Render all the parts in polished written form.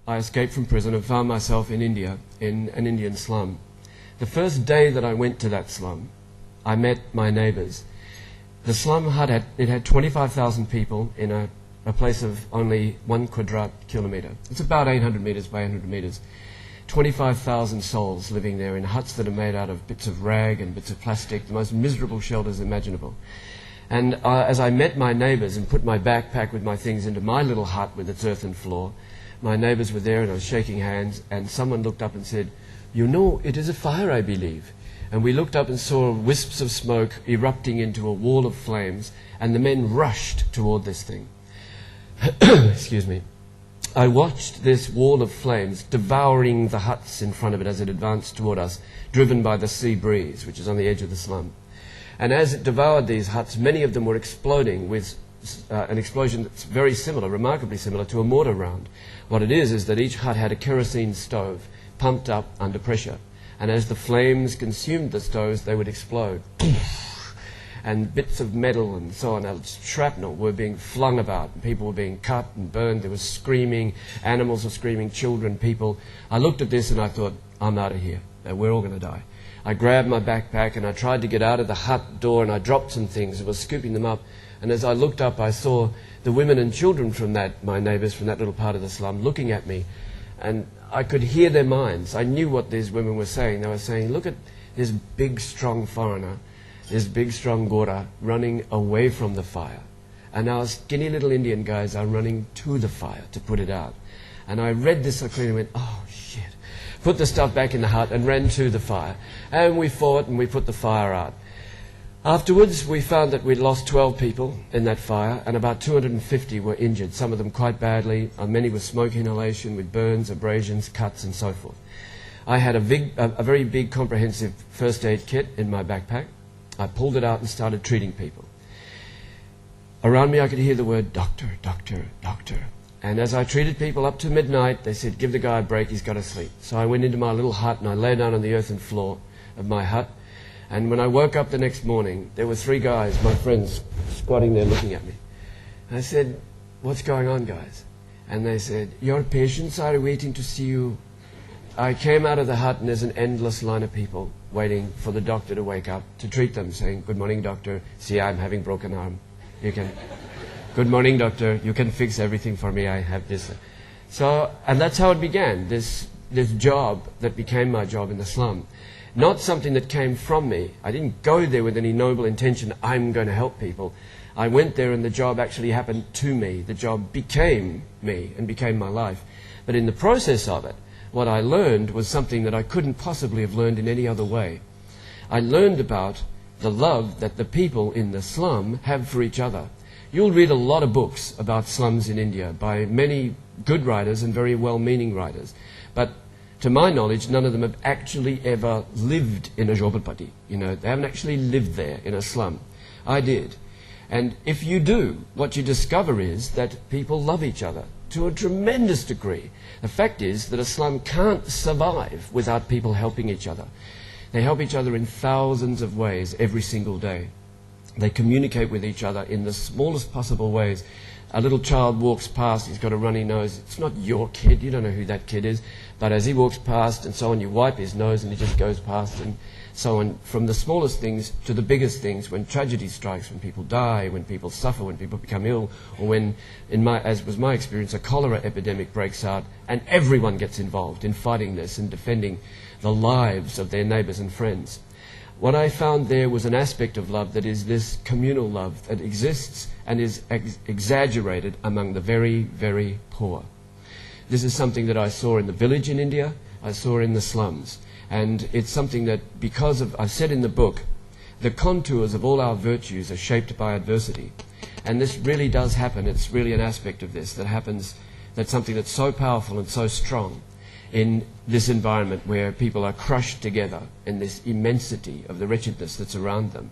I escaped from prison and found myself in India, in an Indian slum. The first day that I went to that slum, I met my neighbours. The slum had 25,000 people in a place of only 1 quadrat kilometre. It's about 800 metres by 800 metres. 25,000 souls living there in huts that are made out of bits of rag and bits of plastic, the most miserable shelters imaginable. And as I met my neighbours and put my backpack with my things into my little hut with its earthen floor, my neighbours were there and I was shaking hands, and someone looked up and said, "You know, it is a fire, I believe." And we looked up and saw wisps of smoke erupting into a wall of flames, and the men rushed toward this thing. Excuse me. I watched this wall of flames devouring the huts in front of it as it advanced toward us, driven by the sea breeze, which is on the edge of the slum. And as it devoured these huts, many of them were exploding with an explosion that's very similar, remarkably similar, to a mortar round. What it is that each hut had a kerosene stove pumped up under pressure. And as the flames consumed the stoves, they would explode. And bits of metal and so on, shrapnel, were being flung about. People were being cut and burned. There was screaming. Animals were screaming, children, people. I looked at this and I thought, I'm out of here. We're all going to die. I grabbed my backpack and I tried to get out of the hut door, and I dropped some things and was scooping them up. And as I looked up, I saw the women and children from my neighbours from that little part of the slum, looking at me. And I could hear their minds. I knew what these women were saying. They were saying, look at this big, strong foreigner, this big, strong Gora running away from the fire. And our skinny little Indian guys are running to the fire to put it out. And I read this so clearly and went, oh, shit. Put the stuff back in the hut and ran to the fire. And we fought and we put the fire out. Afterwards, we found that we'd lost 12 people in that fire, and about 250 were injured, some of them quite badly, many with smoke inhalation, with burns, abrasions, cuts, and so forth. I had a very big, comprehensive first aid kit in my backpack. I pulled it out and started treating people. Around me, I could hear the word, doctor, doctor, doctor. And as I treated people up to midnight, they said, give the guy a break, he's got to sleep. So I went into my little hut and I lay down on the earthen floor of my hut. And when I woke up the next morning, there were 3 guys, my friends, squatting there looking at me. And I said, what's going on, guys? And they said, your patients are waiting to see you. I came out of the hut and there's an endless line of people waiting for the doctor to wake up to treat them, saying, good morning, doctor. See, I'm having broken arm. You can, good morning, doctor. You can fix everything for me. I have this. So, and that's how it began, this job that became my job in the slum. Not something that came from me. I didn't go there with any noble intention, I'm going to help people. I went there and the job actually happened to me. The job became me and became my life. But in the process of it, what I learned was something that I couldn't possibly have learned in any other way. I learned about the love that the people in the slum have for each other. You'll read a lot of books about slums in India by many good writers and very well-meaning writers. But to my knowledge, none of them have actually ever lived in a jhopalpatti. You know, they haven't actually lived there in a slum. I did. And if you do, what you discover is that people love each other to a tremendous degree. The fact is that a slum can't survive without people helping each other. They help each other in thousands of ways every single day. They communicate with each other in the smallest possible ways. A little child walks past, he's got a runny nose. It's not your kid, you don't know who that kid is. But as he walks past and so on, you wipe his nose and he just goes past and so on. From the smallest things to the biggest things, when tragedy strikes, when people die, when people suffer, when people become ill, or when, as was my experience, a cholera epidemic breaks out and everyone gets involved in fighting this and defending the lives of their neighbours and friends. What I found there was an aspect of love that is this communal love that exists and is exaggerated among the very, very poor. This is something that I saw in the village in India, I saw in the slums. And it's something that, because of, I've said in the book, the contours of all our virtues are shaped by adversity. And this really does happen. It's really an aspect of this that happens, that's something that's so powerful and so strong in this environment where people are crushed together in this immensity of the wretchedness that's around them.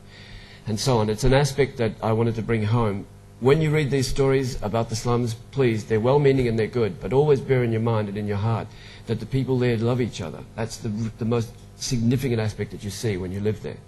And so on. It's an aspect that I wanted to bring home. When you read these stories about the slums, please, they're well-meaning and they're good, but always bear in your mind and in your heart that the people there love each other. That's the most significant aspect that you see when you live there.